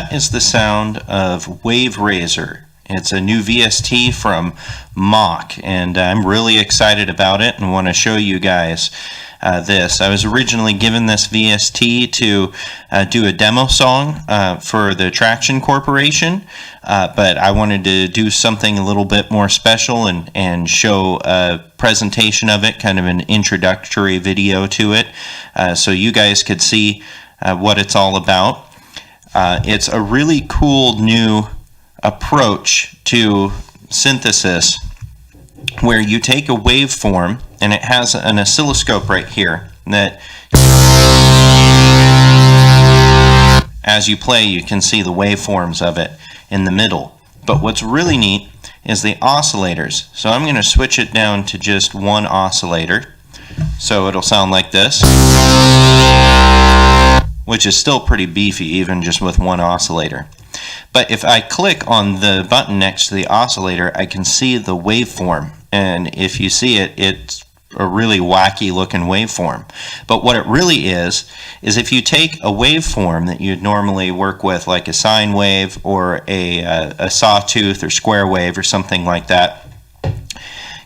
that is the sound of Waverazor. It's a new VST from Mach, and I'm really excited about it and want to show you guys this. I was originally given this VST to do a demo song for the Traction Corporation, but I wanted to do something a little bit more special and show a presentation of it, kind of an introductory video to it, so you guys could see what it's all about. It's a really cool new approach to synthesis where you take a waveform, and it has an oscilloscope right here that as you play you can see the waveforms of it in the middle. But what's really neat is the oscillators. So I'm going to switch it down to just one oscillator, so it'll sound like this, which is still pretty beefy even just with one oscillator. But if I click on the button next to the oscillator, I can see the waveform, and if you see it, it's a really wacky looking waveform. But what it really is if you take a waveform that you'd normally work with, like a sine wave or a sawtooth or square wave or something like that,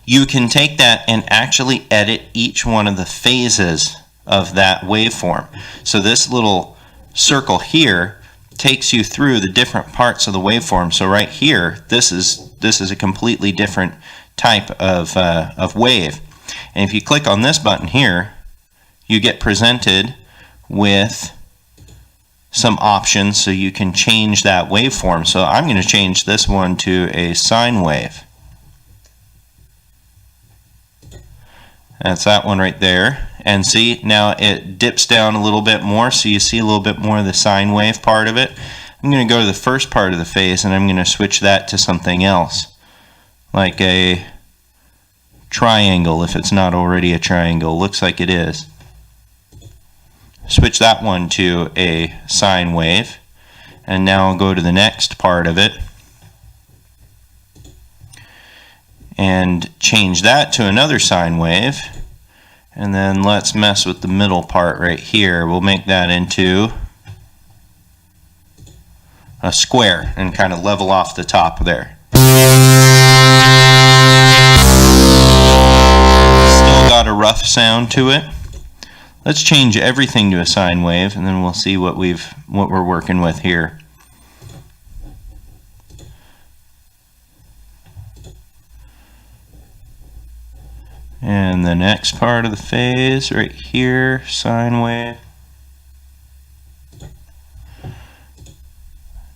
you can take that and actually edit each one of the phases of that waveform. So this little circle here takes you through the different parts of the waveform. So right here, this is a completely different type of wave. And if you click on this button here, you get presented with some options so you can change that waveform. So I'm going to change this one to a sine wave. That's that one right there. And see, now it dips down a little bit more, so you see a little bit more of the sine wave part of it. I'm going to go to the first part of the phase, and I'm going to switch that to something else, like a triangle, if it's not already a triangle. Looks like it is. Switch that one to a sine wave, and now I'll go to the next part of it and change that to another sine wave. And then let's mess with the middle part right here. We'll make that into a square and kind of level off the top there. Still got a rough sound to it. Let's change everything to a sine wave, and then we'll see what we're working with here. And the next part of the phase right here, sine wave.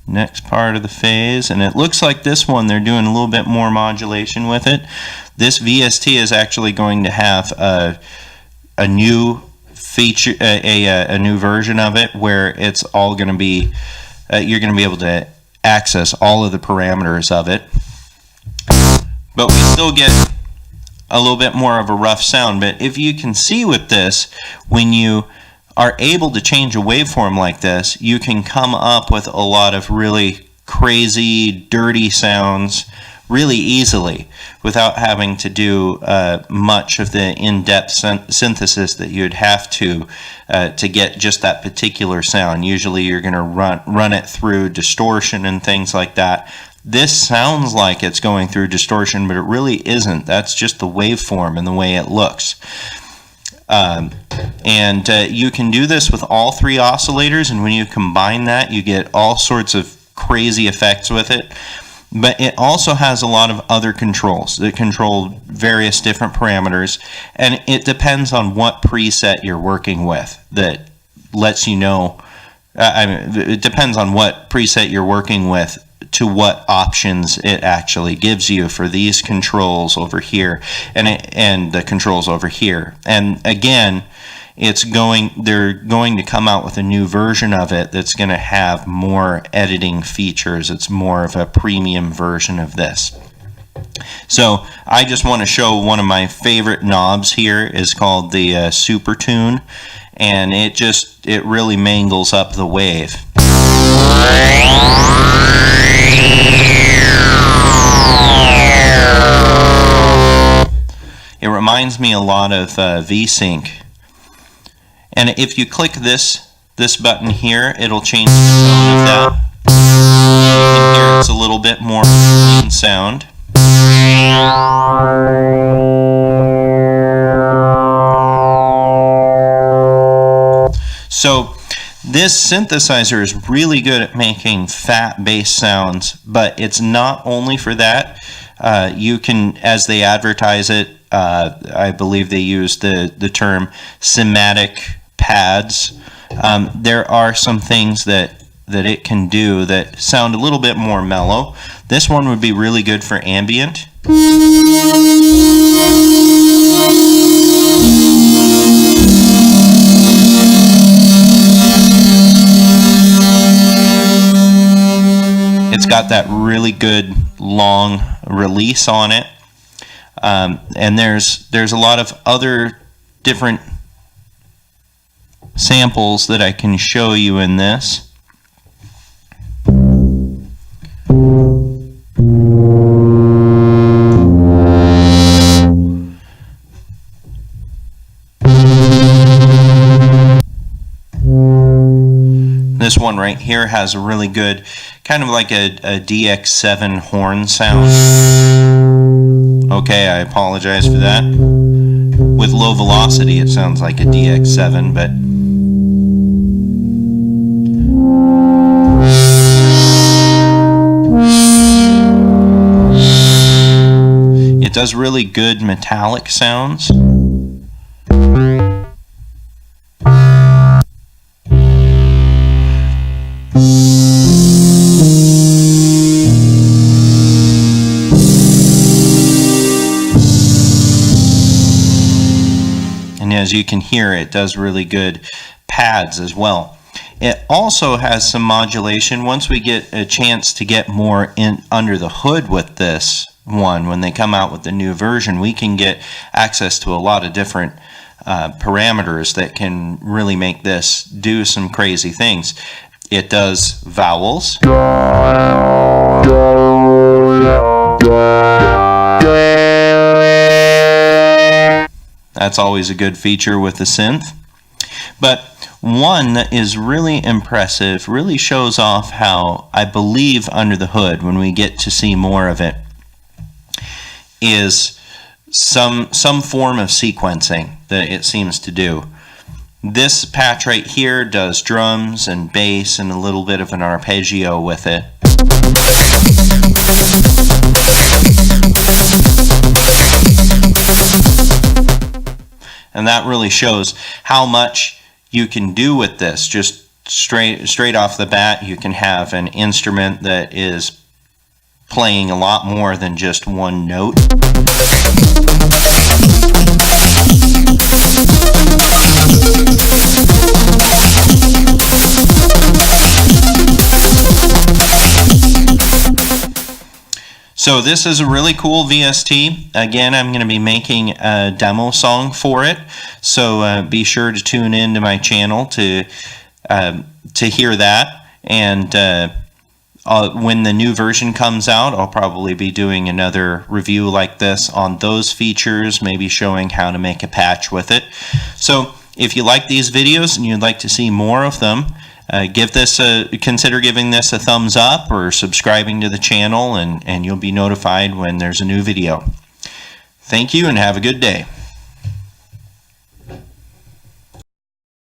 Next part of the phase, and it looks like this one they're doing a little bit more modulation with it. This VST is actually going to have a new feature, a new version of it where it's all going to be, you're going to be able to access all of the parameters of it. But we still get a little bit more of a rough sound. But if you can see with this, when you are able to change a waveform like this, you can come up with a lot of really crazy, dirty sounds really easily without having to do much of the in-depth synthesis that you'd have to get just that particular sound. Usually you're going to run it through distortion and things like that. This sounds like it's going through distortion, but it really isn't. That's just the waveform and the way it looks. You can do this with all three oscillators, and when you combine that, you get all sorts of crazy effects with it. But it also has a lot of other controls that control various different parameters, and it depends on what preset you're working with that lets you know. It depends on what preset you're working with to what options it actually gives you for these controls over here and the controls over here. And again, they're going to come out with a new version of it that's going to have more editing features. It's more of a premium version of this. So I just want to show one of my favorite knobs here is called the Super Tune, and it really mangles up the wave. It reminds me a lot of VSync. And if you click this button here, it'll change the tone of that. It's a little bit more clean sound. So this synthesizer is really good at making fat bass sounds, but it's not only for that. You can, as they advertise it, I believe they use the term cymatic pads. There are some things that it can do that sound a little bit more mellow. This one would be really good for ambient. It's got that really good long release on it, and there's a lot of other different samples that I can show you in this. This one right here has a really good, kind of like a DX7 horn sound. Okay, I apologize for that. With low velocity, it sounds like a DX7, but it does really good metallic sounds. And as you can hear, it does really good pads as well. It also has some modulation. Once we get a chance to get more in under the hood with this one, when they come out with the new version, we can get access to a lot of different parameters that can really make this do some crazy things. It does vowels. That's always a good feature with the synth. But one that is really impressive, really shows off how, I believe, under the hood, when we get to see more of it, is some form of sequencing that it seems to do. This patch right here does drums and bass and a little bit of an arpeggio with it. And that really shows how much you can do with this. Just straight off the bat, you can have an instrument that is playing a lot more than just one note. So this is a really cool VST. Again, I'm going to be making a demo song for it, so be sure to tune in to my channel to hear that. And when the new version comes out, I'll probably be doing another review like this on those features, maybe showing how to make a patch with it. So if you like these videos and you'd like to see more of them, consider giving this a thumbs up or subscribing to the channel, and you'll be notified when there's a new video. Thank you and have a good day.